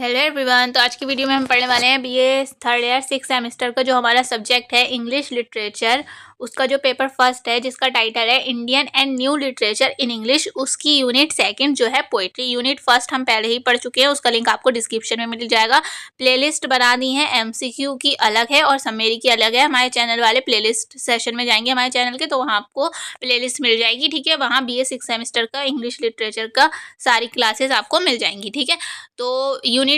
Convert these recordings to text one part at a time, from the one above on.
Hello everyone. तो आज की वीडियो में हम पढ़ने वाले हैं बीए थर्ड ईयर 6 सेमेस्टर का जो हमारा सब्जेक्ट है इंग्लिश लिटरेचर, उसका जो पेपर फर्स्ट है जिसका टाइटल है Indian and new literature in English, उसकी यूनिट सेकंड जो है पोइट्री। यूनिट फर्स्ट हम पहले ही पढ़ चुके हैं, उसका लिंक आपको डिस्क्रिप्शन में मिल जाएगा। प्लेलिस्ट बना दी है, एमसीक्यू की अलग है और समरी की अलग है। हमारे चैनल वाले प्लेलिस्ट सेशन में जाएंगे हमारे चैनल के, तो वहाँ आपको प्लेलिस्ट मिल जाएगी। ठीक है, वहाँ बीए 6 सेमेस्टर का इंग्लिश लिटरेचर का सारी क्लासेस आपको मिल जाएंगी। ठीक है, तो यूनिट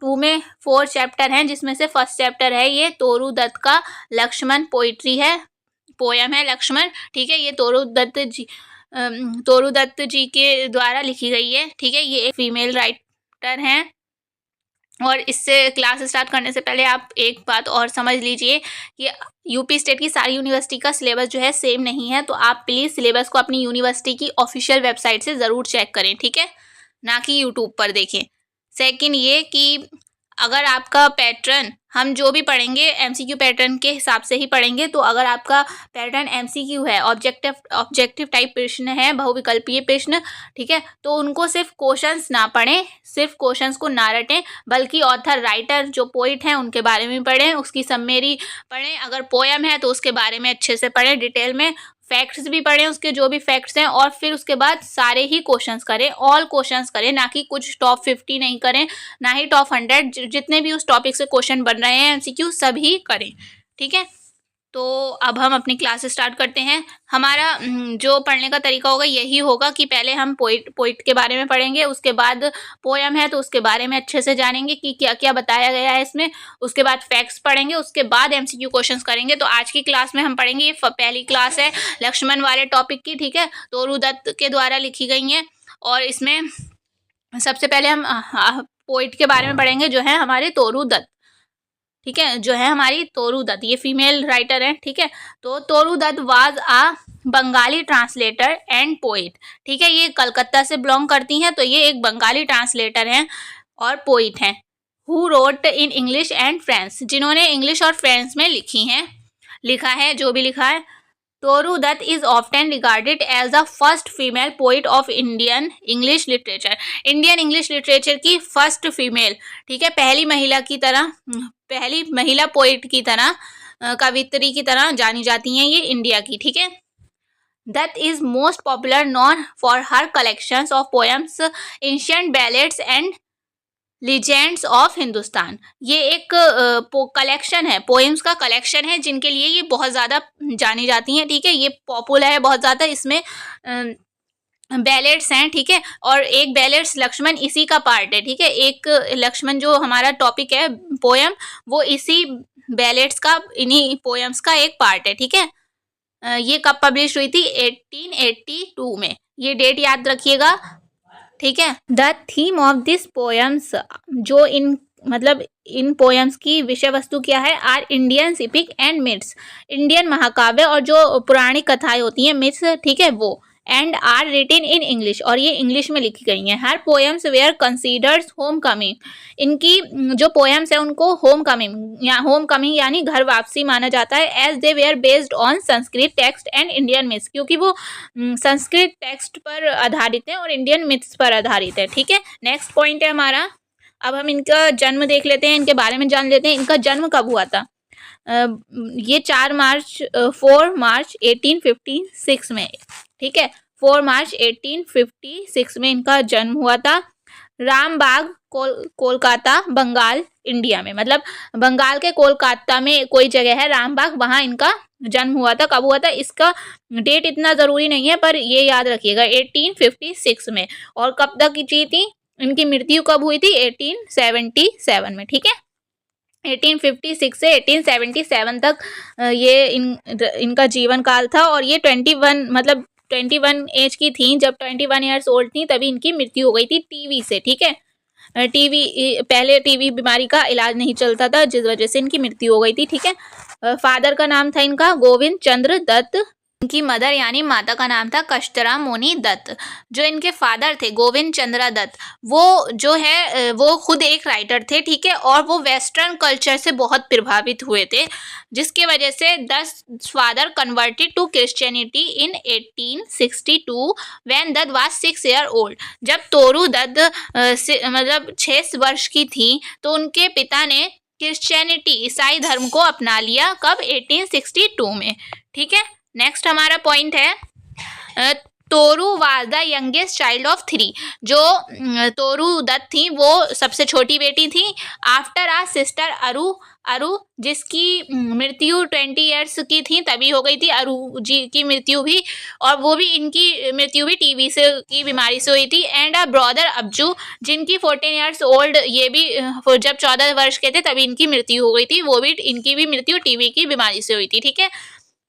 2 में 4 चैप्टर हैं, जिसमें से फर्स्ट चैप्टर है ये तोरू दत्त का लक्ष्मण, पोइट्री है, पोयम है लक्ष्मण। ठीक है, ये तोरू दत्त जी के द्वारा लिखी गई है। ठीक है, ये एक फीमेल राइटर हैं। और इससे क्लास स्टार्ट करने से पहले आप एक बात और समझ लीजिए कि यूपी स्टेट की सारी यूनिवर्सिटी का सिलेबस जो है सेम नहीं है, तो आप प्लीज़ सिलेबस को अपनी यूनिवर्सिटी की ऑफिशियल वेबसाइट से ज़रूर चेक करें। ठीक है, ना कि यूट्यूब पर देखें। सेकंड ये कि अगर आपका पैटर्न, हम जो भी पढ़ेंगे एमसीक्यू पैटर्न के हिसाब से ही पढ़ेंगे, तो अगर आपका पैटर्न एमसीक्यू है, ऑब्जेक्टिव टाइप प्रश्न है, बहुविकल्पीय प्रश्न, ठीक है, तो उनको सिर्फ क्वेश्चंस ना पढ़ें, सिर्फ क्वेश्चंस को ना रटें, बल्कि ऑथर राइटर जो पोइट हैं उनके बारे में पढ़ें, उसकी समरी पढ़ें। अगर पोयम है तो उसके बारे में अच्छे से पढ़ें, डिटेल में फैक्ट्स भी पढ़ें, उसके जो भी फैक्ट्स हैं, और फिर उसके बाद सारे ही क्वेश्चंस करें, ऑल क्वेश्चंस करें, ना कि कुछ टॉप 50 नहीं करें, ना ही टॉप 100। जितने भी उस टॉपिक से क्वेश्चन बन रहे हैं एमसीक्यू सभी करें। ठीक है, तो अब हम अपनी क्लास स्टार्ट करते हैं। हमारा जो पढ़ने का तरीका होगा यही होगा कि पहले हम पोइट के बारे में पढ़ेंगे, उसके बाद पोयम है तो उसके बारे में अच्छे से जानेंगे कि क्या क्या बताया गया है इसमें, उसके बाद फैक्ट्स पढ़ेंगे, उसके बाद एमसीक्यू क्वेश्चंस करेंगे। तो आज की क्लास में हम पढ़ेंगे, ये पहली क्लास है लक्ष्मण वाले टॉपिक की। ठीक है, तोरू दत्त के द्वारा लिखी गई हैं, और इसमें सबसे पहले हम पोइट के बारे में पढ़ेंगे जो है हमारे तोरू दत्त। ठीक है, जो है हमारी तोरू दत्त, ये फीमेल राइटर है। ठीक है, तो Toru Dutt was a Bengali translator and poet. ठीक है, ये कलकत्ता से बिलोंग करती हैं, तो ये एक बंगाली ट्रांसलेटर हैं और पोइट हैं। Who wrote in English and French, जिन्होंने इंग्लिश और फ्रेंच में लिखा है, जो भी लिखा है। Toru Dutt is often regarded as the first female poet of Indian English literature, Indian English literature की फर्स्ट फीमेल। ठीक है, पहली महिला पोइट की तरह, कवित्री की तरह जानी जाती हैं ये इंडिया की। ठीक है, Dutt is most popular known for her collections of poems, ancient ballads and legends of Hindustan. ये एक कलेक्शन है, पोएम्स का कलेक्शन है, जिनके लिए ये बहुत ज़्यादा जानी जाती हैं। ठीक है, ये पॉपुलर है बहुत ज़्यादा, इसमें बैलेड्स हैं। ठीक है, और एक बैलेड्स लक्ष्मण इसी का पार्ट है। ठीक है, एक लक्ष्मण जो हमारा टॉपिक है पोयम, वो इसी बैलेड्स का, इन्हीं पोएम्स का एक पार्ट है। ठीक है, ये कब पब्लिश हुई थी? 1882 में, ये डेट याद रखिएगा। ठीक है, the theme of this poems, जो इन पोएम्स की विषय वस्तु क्या है? Are Indian epic and myths, Indian महाकाव्य और जो पुराणिक कथाएं होती हैं, मिथ्स, ठीक है, वो, and are written in English, और ये इंग्लिश में लिखी गई हैं। Her poems were considers home coming, इनकी जो पोएम्स है उनको होम कमिंग यानी घर वापसी माना जाता है। As they were based on Sanskrit text and Indian myths, क्योंकि वो संस्कृत टेक्स्ट पर आधारित है और इंडियन मिथ्स पर आधारित है। ठीक है, नेक्स्ट पॉइंट है हमारा, अब हम इनका जन्म देख लेते हैं, इनके बारे में जान लेते हैं। इनका जन्म कब हुआ था? ये 4 मार्च 1856 में। ठीक है, 4 मार्च 1856 में इनका जन्म हुआ था। रामबाग, कोलकाता, बंगाल, इंडिया में, मतलब बंगाल के कोलकाता में कोई जगह है रामबाग, वहाँ इनका जन्म हुआ था। कब हुआ था इसका डेट इतना ज़रूरी नहीं है, पर ये याद रखिएगा 1856 में। और कब तक जी थी? इनकी मृत्यु कब हुई थी? 1877 में। ठीक है, 1856 से 1877 तक ये इनका जीवन काल था। और ये 21 एज की थी, जब 21 ईयर्स ओल्ड थी तभी इनकी मृत्यु हो गई थी टीवी से। ठीक है, पहले टीवी बीमारी का इलाज नहीं चलता था, जिस वजह से इनकी मृत्यु हो गई थी। ठीक है, फादर का नाम था इनका गोविंद चंद्र दत्त, इनकी मदर यानी माता का नाम था कष्टरा मोनी दत्त। जो इनके फादर थे गोविंद चंद्रा दत्त, वो जो है वो खुद एक राइटर थे, ठीक है, और वो वेस्टर्न कल्चर से बहुत प्रभावित हुए थे, जिसके वजह से father converted to Christianity in 1862 when Dutt was 6 year old. जब तोरू दत्त मतलब 6 वर्ष की थी तो उनके पिता ने क्रिश्चियनिटी ईसाई धर्म को अपना लिया। कब? 1862 में, ठीक है। नेक्स्ट हमारा पॉइंट है Toru was the youngest child of 3। जो तोरू दत्त थी वो सबसे छोटी बेटी थी। आफ्टर आ सिस्टर अरु जिसकी मृत्यु 20 ईयर्स की थी तभी हो गई थी, अरु जी की मृत्यु भी, और वो भी इनकी मृत्यु भी टीबी से की बीमारी से हुई थी। एंड अ ब्रदर अब्जू जिनकी 14 ईयर्स ओल्ड, ये भी जब 14 वर्ष के थे तभी इनकी मृत्यु हो गई थी, वो भी इनकी भी मृत्यु टीबी की बीमारी से हुई थी, ठीक है।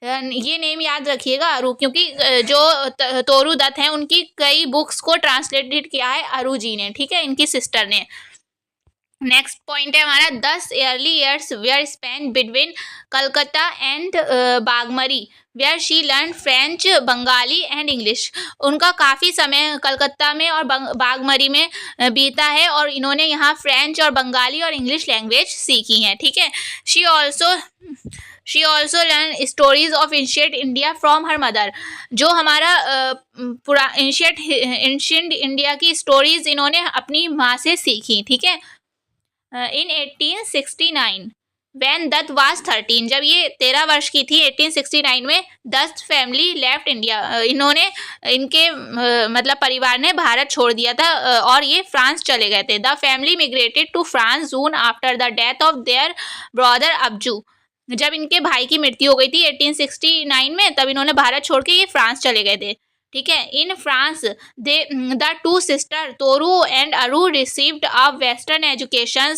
ये नेम याद रखिएगा अरु, क्योंकि जो तोरू दत्त हैं उनकी कई बुक्स को ट्रांसलेटेड किया है अरु जी ने, ठीक है, इनकी सिस्टर ने। नेक्स्ट पॉइंट है हमारा 10 early years were spent between Calcutta and Baghmari where she learn French, Bengali and English. उनका काफ़ी समय कलकत्ता में और बागमरी में बीता है और इन्होंने यहाँ फ्रेंच और बंगाली और इंग्लिश लैंग्वेज सीखी हैं, ठीक है। She also learn stories of ancient India from her mother. जो हमारा पूरा एंशिएंट इंडिया की स्टोरीज इन्होंने अपनी माँ से सीखी, ठीक है। इन 1869 when दत्त was 13, जब ये 13 वर्ष की थी 1869 में दत्त फैमिली लेफ्ट इंडिया। इन्होंने इनके मतलब परिवार ने भारत छोड़ दिया था और ये फ्रांस चले गए थे। The family migrated to France June after the death of their brother Abju. जब इनके भाई की मृत्यु हो गई थी 1869 में, तब इन्होंने भारत छोड़ के ये फ्रांस चले गए थे, ठीक है। In France the two sister Toru and Aru received a western education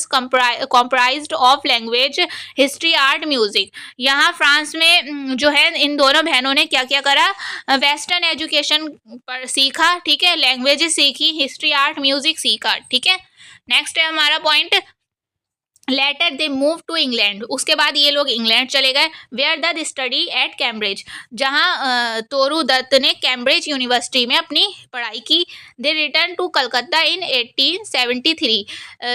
comprised of language, history, art, music. यहाँ फ्रांस में जो है इन दोनों बहनों ने क्या क्या करा, वेस्टर्न एजुकेशन पर सीखा, ठीक है, लैंग्वेज सीखी, हिस्ट्री, आर्ट, म्यूजिक सीखा, ठीक है। नेक्स्ट है हमारा point later they move to England. उसके बाद ये लोग इंग्लैंड चले गए। Where Dutt study at Cambridge, जहाँ तोरू दत्त ने कैम्ब्रिज यूनिवर्सिटी में अपनी पढ़ाई की। They return to Calcutta in 1873,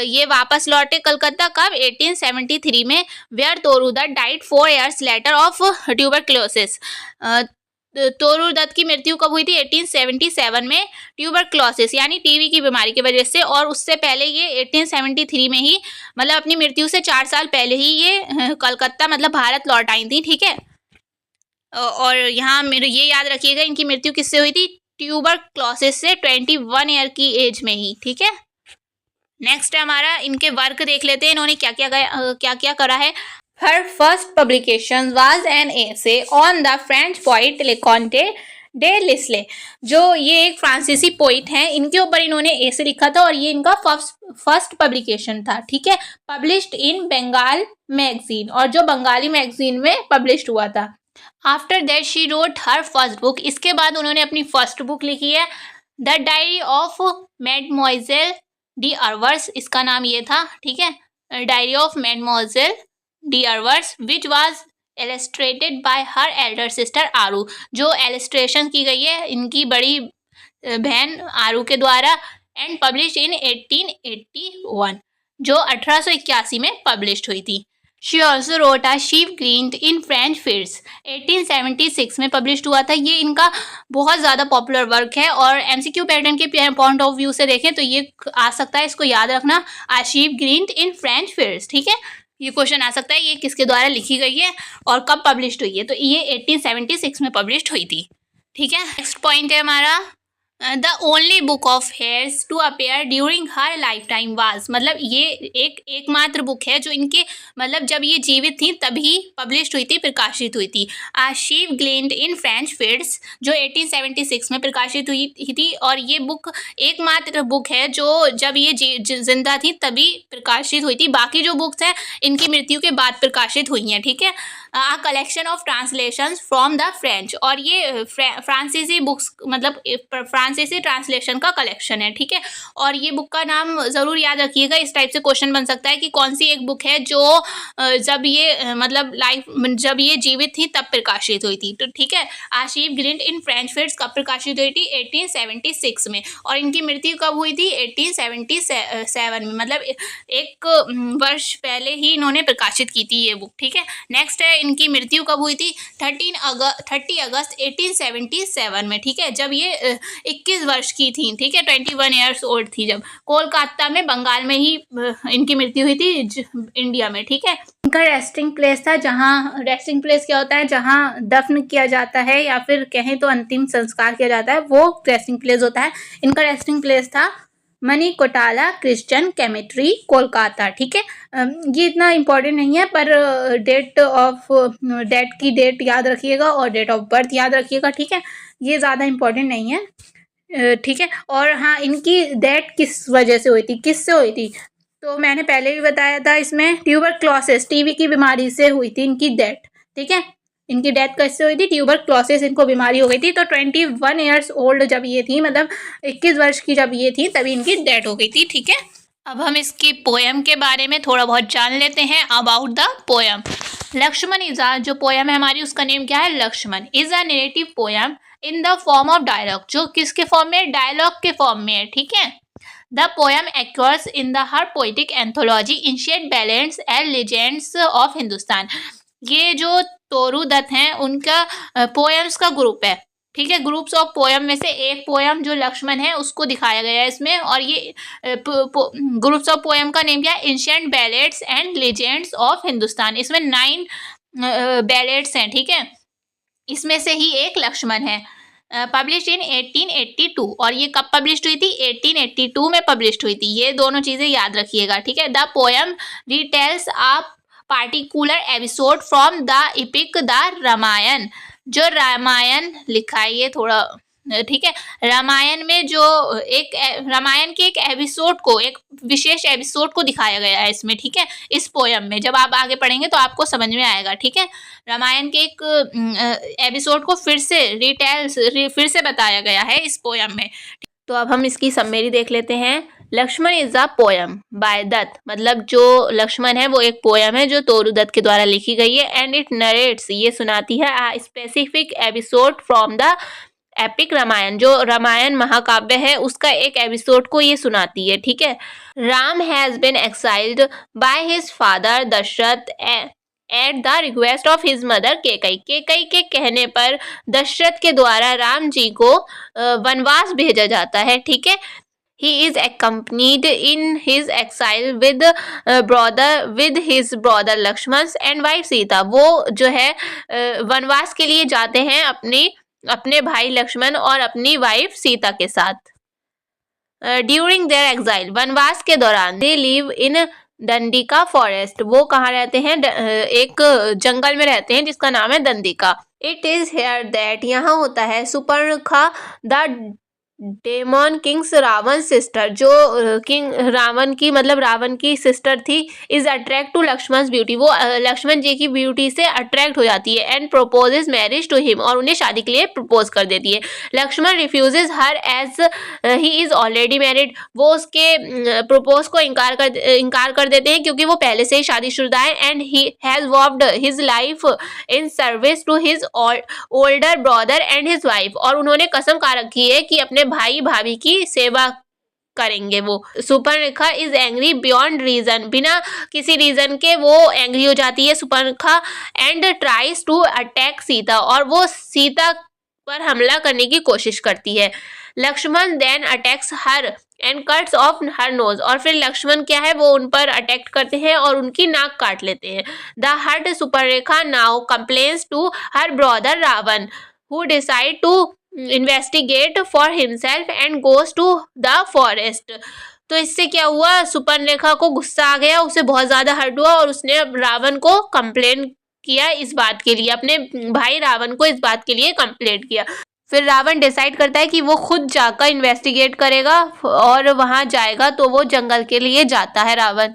ये वापस लौटे कलकत्ता कब? 1873 में। Where Toru Dutt died 4 years later of tuberculosis. Toru Dutt की मृत्यु कब हुई थी? 1877 में, ट्यूबरक्लोसिस यानी टीबी की बीमारी की वजह से। और उससे पहले ये 1873 में ही, मतलब अपनी मृत्यु से 4 साल पहले ही ये कलकत्ता मतलब भारत लौट आई थी, ठीक है। और यहाँ ये याद रखिएगा इनकी मृत्यु किससे हुई थी? ट्यूबरक्लोसिस से 21 ईयर की एज में ही, ठीक है। नेक्स्ट है हमारा इनके वर्क देख लेते हैं, इन्होंने क्या क्या करा है। Her first publication was an essay on the French poet Leconte de Lisle। जो ये एक फ्रांसीसी पोइट हैं, इनके ऊपर इन्होंने ऐसे लिखा था और ये इनका फर्स्ट पब्लिकेशन था, ठीक है, पब्लिश्ड इन बंगाल मैगजीन, और जो बंगाली मैगजीन में पब्लिश्ड हुआ था। After that she wrote her first book, इसके बाद उन्होंने अपनी फर्स्ट बुक लिखी है the diary of mademoiselle de Arvers, इसका नाम ये था, ठीक है, diary of mademoiselle de Arvers, which was illustrated by her elder sister Aru. जो एलिस्ट्रेशन की गई है इनकी बड़ी बहन आरू के द्वारा, एंड पब्लिश इन 1881, जो 1881 में पब्लिश हुई थी। She also wrote a sheep green in French fields, 1876 में पब्लिश हुआ था। ये इनका बहुत ज़्यादा पॉपुलर वर्क है और एमसीक्यू पैटर्न के पॉइंट ऑफ व्यू से देखें तो ये आ सकता है, इसको याद रखना, a sheep green in French fits, ठीक है। ये क्वेश्चन आ सकता है ये किसके द्वारा लिखी गई है और कब पब्लिश्ड हुई है, तो ये 1876 में पब्लिश्ड हुई थी, ठीक है। नेक्स्ट पॉइंट है हमारा the only book of hers to appear during her lifetime was, मतलब ये एकमात्र बुक है जो इनके मतलब जब ये जीवित थी तभी पब्लिश्ड हुई थी, प्रकाशित हुई थी। आशीव ग्लेंड इन फ्रेंच फिट्स, जो 1876 में प्रकाशित हुई थी, और ये बुक एकमात्र बुक है जो जब ये जिंदा थी तभी प्रकाशित हुई थी। बाकी जो बुक्स हैं इनकी मृत्यु के बाद प्रकाशित हुई हैं, ठीक है। Collection of translations from the French, और ये फ्रांसीसी बुक्स मतलब फ्रांसीसी ट्रांसलेशन का कलेक्शन है, ठीक है। और ये बुक का नाम ज़रूर याद रखिएगा, इस टाइप से क्वेश्चन बन सकता है कि कौन सी एक बुक है जो जब ये मतलब जब ये जीवित थी तब प्रकाशित हुई थी, तो ठीक है। आशीफ ग्लिंट इन फ्रेंच फिट्स कब प्रकाशित हुई थी? 1876 में। और इनकी मृत्यु कब हुई थी? 1877 में, मतलब एक वर्ष पहले ही इन्होंने प्रकाशित की थी ये बुक, ठीक है। नेक्स्ट है, इनकी मृत्यु कब हुई थी? 30 अगस्त 1877 में, ठीक है, जब ये 21 वर्ष की थी, ठीक है, 21 ईयर्स ओल्ड थी जब। कोलकाता में, बंगाल में ही इनकी मृत्यु हुई थी, इंडिया में, ठीक है। इनका रेस्टिंग प्लेस था, जहाँ रेस्टिंग प्लेस क्या होता है? जहाँ दफन किया जाता है या फिर कहें तो अंतिम संस्कार किया जाता है, वो रेस्टिंग प्लेस होता है। इनका रेस्टिंग प्लेस था मणिकोटाला क्रिश्चियन केमिस्ट्री, कोलकाता, ठीक है। ये इतना इम्पोर्टेंट नहीं है, पर डेट की डेट याद रखिएगा और डेट ऑफ बर्थ याद रखिएगा, ठीक है। ये ज़्यादा इम्पोर्टेंट नहीं है, ठीक है। और हाँ, इनकी डेथ किस वजह से हुई थी, किससे हुई थी? तो मैंने पहले भी बताया था इसमें, ट्यूबरक्लोसिस, टीबी की बीमारी से हुई थी इनकी डेथ, ठीक है। इनकी डेथ कैसे हुई थी? ट्यूबरक्लोसिस इनको बीमारी हो गई थी। तो 21 ईयर्स ओल्ड जब ये थी, मतलब 21 वर्ष की जब ये थी, तभी इनकी डेथ हो गई थी, ठीक है। अब हम इसकी पोएम के बारे में थोड़ा बहुत जान लेते हैं, about the poem. Lakshman is जो पोएम है हमारी, उसका नेम क्या है? Lakshman is a narrative poem in the form of dialogue, जो किसके फॉर्म में? डायलॉग के फॉर्म में है, ठीक है। The poem occurs in the her poetic anthology Ancient Ballads and Legends of Hindustan। ये जो तोरू दत्त हैं, उनका पोएम्स का ग्रुप है, ठीक है। ग्रुप्स ऑफ पोएम में से एक पोएम जो लक्ष्मण है उसको दिखाया गया है इसमें, और ये ग्रुप्स ऑफ पोएम का नेम क्या है? Ancient ballads and legends of Hindustan. इसमें 9 बैलेड्स हैं, ठीक है, इसमें से ही एक लक्ष्मण है। पब्लिश इन 1882, और ये कब पब्लिश हुई थी? 1882 में पब्लिश हुई थी। ये दोनों चीज़ें याद रखिएगा, ठीक है। The poem details a particular episode from the epic the Ramayana, जो रामायण लिखा है ये थोड़ा, ठीक है। रामायण में जो रामायण के एक एपिसोड को, एक विशेष एपिसोड को दिखाया गया है इसमें, ठीक है, इस पोएम में। जब आप आगे पढ़ेंगे तो आपको समझ में आएगा, ठीक है। रामायण के एक एपिसोड को फिर से बताया गया है इस पोएम में। तो अब हम इसकी समरी देख लेते हैं। Lakshman is a poem by Dutt, मतलब जो लक्ष्मण है वो एक पोएम है जो तोरू दत्त के द्वारा लिखी गई है। एंड इट नरेट्स, ये सुनाती है a specific episode from the epic Ramayana, जो रामायण महाकाव्य है उसका एक एपिसोड को ये सुनाती है, ठीक है। Ram has been exiled by his father Dasharatha at the request of his mother Kaikeyi. Kaikeyi के कहने पर दशरथ के द्वारा राम जी को वनवास भेजा जाता है, ठीक है। He is accompanied in his exile with his brother Lakshman and wife Sita। वो जो है वनवास के लिए जाते हैं अपने भाई लक्ष्मण और अपनी वाइफ सीता के साथ। ड्यूरिंग देयर एक्साइल, वनवास के दौरान, दे लिव इन दंडिका फॉरेस्ट, वो कहाँ रहते हैं? एक जंगल में रहते हैं जिसका नाम है Dandika. It is here that, यहाँ होता है Surpanakha the demon king's Ravana sister, जो किंग रावण की, मतलब रावण की सिस्टर थी, is attract to Lakshman beauty, वो लक्ष्मण जी की ब्यूटी से अट्रैक्ट हो जाती है। And proposes marriage to him, और उन्हें शादी के लिए प्रपोज कर देती है। Lakshman refuses her as he is already married, वो उसके प्रपोज को इनकार कर देते हैं क्योंकि वो पहले से ही शादीशुदा है। And he has worked his life in service to his older brother and his wife, और उन्होंने कसम खा रखी है कि अपने भाई भाभी की सेवा करेंगे वो। Surpanakha is angry beyond reason, बिना किसी रीजन के वो एंग्री हो जाती है Surpanakha. And tries to attack Sita, और वो सीता पर हमला करने की कोशिश करती है। Lakshman then attacks her and cuts off her nose, और फिर लक्ष्मण क्या है, वो उन पर अटैक करते हैं और उनकी नाक काट लेते हैं। The hurt Surpanakha now complains to her brother Ravana, who decides to investigate for himself and goes to the forest. तो इससे क्या हुआ, सुपर्णरेखा को गुस्सा आ गया, उसे बहुत ज़्यादा हर्ट हुआ और उसने रावण को कंप्लेन किया इस बात के लिए, अपने भाई रावण को इस बात के लिए कंप्लेंट किया। फिर रावण डिसाइड करता है कि वो खुद जाकर इन्वेस्टिगेट करेगा और वहाँ जाएगा, तो वो जंगल के लिए जाता है रावण।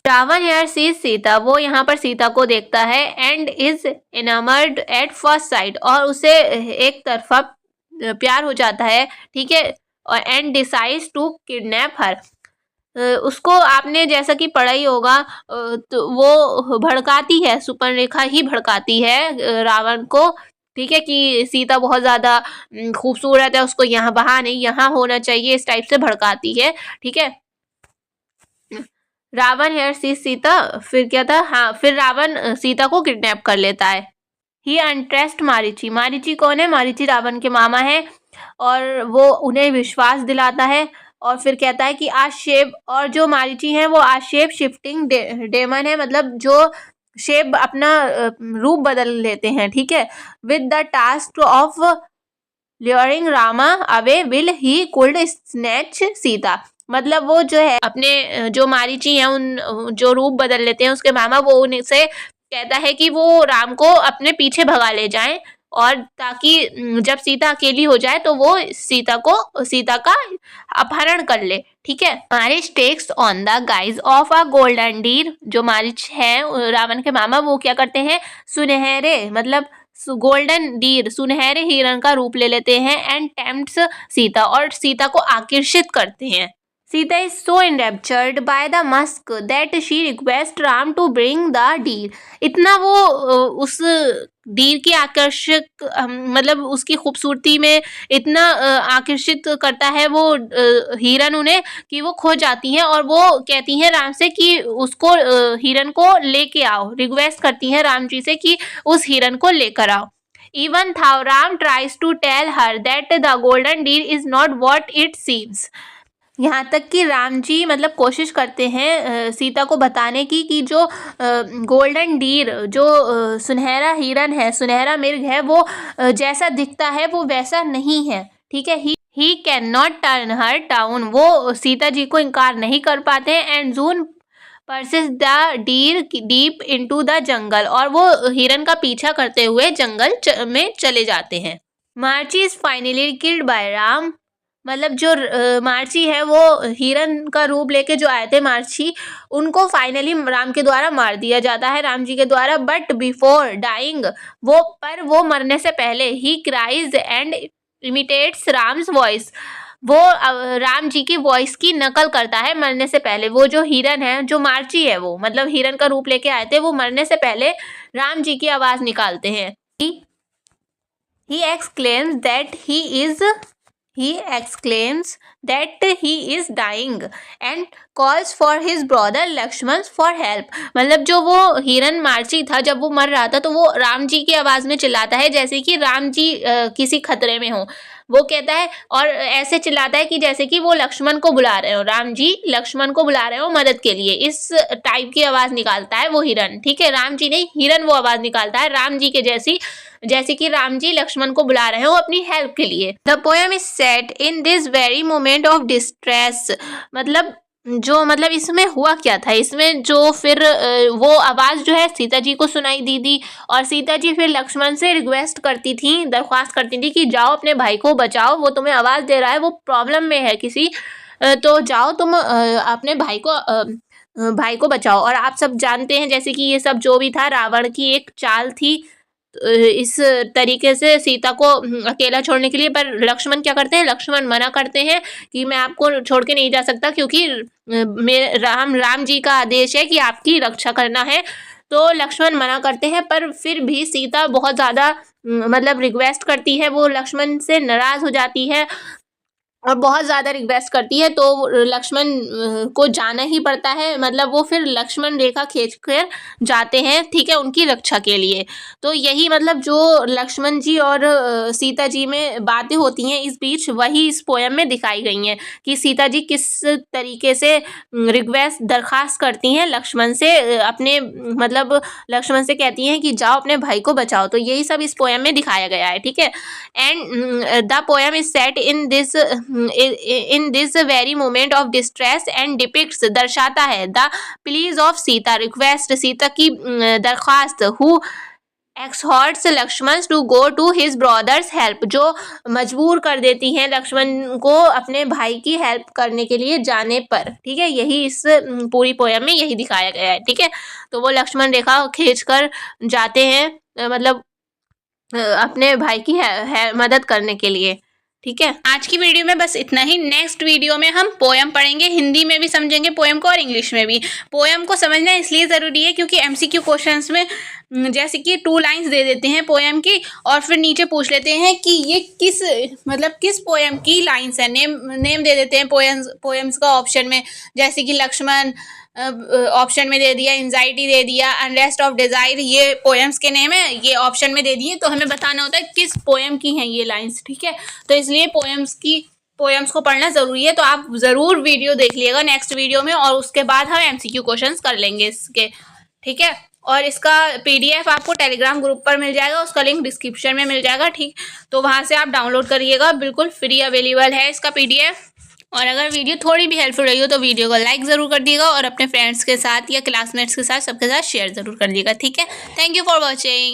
रावण हियर सीज सीता, वो यहाँ पर सीता को देखता है and is enamoured at first sight, और उसे एक तरफा प्यार हो जाता है, ठीक है, और एंड डिसाइड्स टू किडनैप हर। उसको आपने जैसा कि पढ़ा ही होगा, तो वो भड़काती है, सुपर्णरेखा ही भड़काती है रावण को, ठीक है, कि सीता बहुत ज़्यादा खूबसूरत है, उसको यहाँ वहाँ नहीं यहाँ होना चाहिए, इस टाइप से भड़काती है, ठीक है। रावण हेयर सीज सीता, फिर क्या था, हाँ, फिर रावण सीता को किडनैप कर लेता है। ही अनट्रस्ट मारीची, मारीची कौन है, मारीची रावण के मामा है, और वो उन्हें विश्वास दिलाता है, और फिर कहता है कि आज शेप, और जो मारीची हैं वो आज शेप शिफ्टिंग डेमन है, मतलब जो शेप अपना रूप बदल लेते हैं, ठीक है, with the task of luring Rama away will he cooled snatch Sita, मतलब वो जो है अपने जो मारीची हैं उन जो रूप बदल लेते हैं उसके मामा, वो उनसे कहता है कि वो राम को अपने पीछे भगा ले जाएं, और ताकि जब सीता अकेली हो जाए तो वो सीता का अपहरण कर ले, ठीक है। Maricha takes on the guise of a golden deer, जो मारिच है रावण के मामा, वो क्या करते हैं, सुनहरे मतलब गोल्डन डीर, सुनहरे हिरण का रूप ले लेते हैं, एंड टेम्प्ट्स सीता, और सीता को आकर्षित करते हैं। Sita is so enraptured by the musk that she request Ram to bring the deer, इतना वो उस डीर की आकर्षक मतलब उसकी खूबसूरती में इतना आकर्षित करता है वो हिरन उन्हें, कि वो खो जाती हैं, और वो कहती हैं राम से कि उसको हिरन को लेके आओ, रिक्वेस्ट करती हैं राम जी से कि उस हिरन को लेकर आओ। Even though Ram tries to tell her that the golden deer is not what it seems, यहाँ तक कि राम जी मतलब कोशिश करते हैं सीता को बताने की कि जो गोल्डन डीर, जो सुनहरा हिरन है, सुनहरा मिर्ग है, वो जैसा दिखता है वो वैसा नहीं है, ठीक है। He can not turn her town, वो सीता जी को इनकार नहीं कर पाते हैं, and June persists the deer deep into the jungle, और वो हिरन का पीछा करते हुए जंगल में चले जाते हैं। Maricha is finally killed by Ram, मतलब जो मार्ची है वो हिरन का रूप लेके जो आए थे मार्ची, उनको फाइनली राम के द्वारा मार दिया जाता है, राम जी के द्वारा। बट बिफोर डाइंग, वो मरने से पहले, ही cries and imitates Ram's voice, वो राम जी की वॉइस की नकल करता है मरने से पहले। वो जो हिरन है, जो मार्ची है, वो मतलब हिरन का रूप लेके आए थे, वो मरने से पहले राम जी की आवाज निकालते हैं। ही exclaims that he is dying and calls for his brother Lakshman for help, मतलब जो वो हिरन मार्ची था, जब वो मर रहा था तो वो राम जी की आवाज में चिल्लाता है जैसे कि राम जी किसी खतरे में हो। वो कहता है और ऐसे चिल्लाता है कि जैसे कि वो लक्ष्मण को बुला रहे हो, राम जी लक्ष्मण को बुला रहे हो मदद के लिए, इस टाइप की आवाज निकालता है वो हिरन, ठीक है। राम जी नहीं, हिरन वो आवाज निकालता है राम जी के जैसी, जैसे कि राम जी लक्ष्मण को बुला रहे हो अपनी हेल्प के लिए। The poem is set in this very moment of distress, मतलब इसमें हुआ क्या था, इसमें जो फिर वो आवाज़ जो है सीता जी को सुनाई दी थी, और सीता जी फिर लक्ष्मण से रिक्वेस्ट करती थी, दरख्वास्त करती थी कि जाओ अपने भाई को बचाओ, वो तुम्हें आवाज़ दे रहा है, वो प्रॉब्लम में है किसी, तो जाओ तुम अपने भाई को बचाओ। और आप सब जानते हैं जैसे कि ये सब जो भी था रावण की एक चाल थी इस तरीके से सीता को अकेला छोड़ने के लिए, पर लक्ष्मण क्या करते हैं, लक्ष्मण मना करते हैं कि मैं आपको छोड़ के नहीं जा सकता, क्योंकि राम जी का आदेश है कि आपकी रक्षा करना है। तो लक्ष्मण मना करते हैं, पर फिर भी सीता बहुत ज़्यादा मतलब रिक्वेस्ट करती है, वो लक्ष्मण से नाराज़ हो जाती है और बहुत ज़्यादा रिक्वेस्ट करती है, तो लक्ष्मण को जाना ही पड़ता है, मतलब वो फिर लक्ष्मण रेखा खींच कर जाते हैं, ठीक है, उनकी रक्षा के लिए। तो यही मतलब जो लक्ष्मण जी और सीता जी में बातें होती हैं इस बीच, वही इस पोएम में दिखाई गई हैं कि सीता जी किस तरीके से दरख्वास्त करती हैं लक्ष्मण से, अपने मतलब लक्ष्मण से कहती हैं कि जाओ अपने भाई को बचाओ। तो यही सब इस पोएम में दिखाया गया है, ठीक है। And the poem is set in this very moment of distress and depicts, दर्शाता है the pleas of Sita, request Sita की दरख्वास्त, who exhorts Lakshman to go to his brother's help, जो मजबूर कर देती हैं लक्ष्मण को अपने भाई की हेल्प करने के लिए जाने पर। ठीक है, यही इस पूरी पोयम में यही दिखाया गया है। ठीक है, तो वो लक्ष्मण रेखा खींच कर जाते हैं, मतलब अपने भाई की मदद करने के लिए। ठीक है, आज की वीडियो में बस इतना ही। नेक्स्ट वीडियो में हम पोयम पढ़ेंगे, हिंदी में भी समझेंगे पोयम को और इंग्लिश में भी। पोयम को समझना इसलिए ज़रूरी है क्योंकि एमसीक्यू क्वेश्चंस में जैसे कि 2 लाइंस दे देते हैं पोयम की और फिर नीचे पूछ लेते हैं कि ये किस पोयम की लाइंस है। नेम दे देते हैं पोयम्स का ऑप्शन में, जैसे कि लक्ष्मण ऑप्शन में दे दिया, एंजाइटी दे दिया, अनरेस्ट ऑफ डिजायर, ये पोएम्स के नेम है, ये ऑप्शन में दे दिए। तो हमें बताना होता है किस पोएम की हैं ये लाइंस। ठीक है, तो इसलिए पोएम्स को पढ़ना ज़रूरी है। तो आप ज़रूर वीडियो देख लीजिएगा नेक्स्ट वीडियो में, और उसके बाद हम एमसीक्यू क्वेश्चंस कर लेंगे इसके। ठीक है, और इसका पीडीएफ आपको टेलीग्राम ग्रुप पर मिल जाएगा, उसका लिंक डिस्क्रिप्शन में मिल जाएगा। ठीक, तो वहाँ से आप डाउनलोड करिएगा, बिल्कुल फ्री अवेलेबल है इसका पीडीएफ। और अगर वीडियो थोड़ी भी हेल्पफुल रही हो तो वीडियो को लाइक ज़रूर कर दिएगा और अपने फ्रेंड्स के साथ या क्लासमेट्स के साथ सबके साथ शेयर ज़रूर कर दिएगा। ठीक है, थैंक यू फॉर वॉचिंग।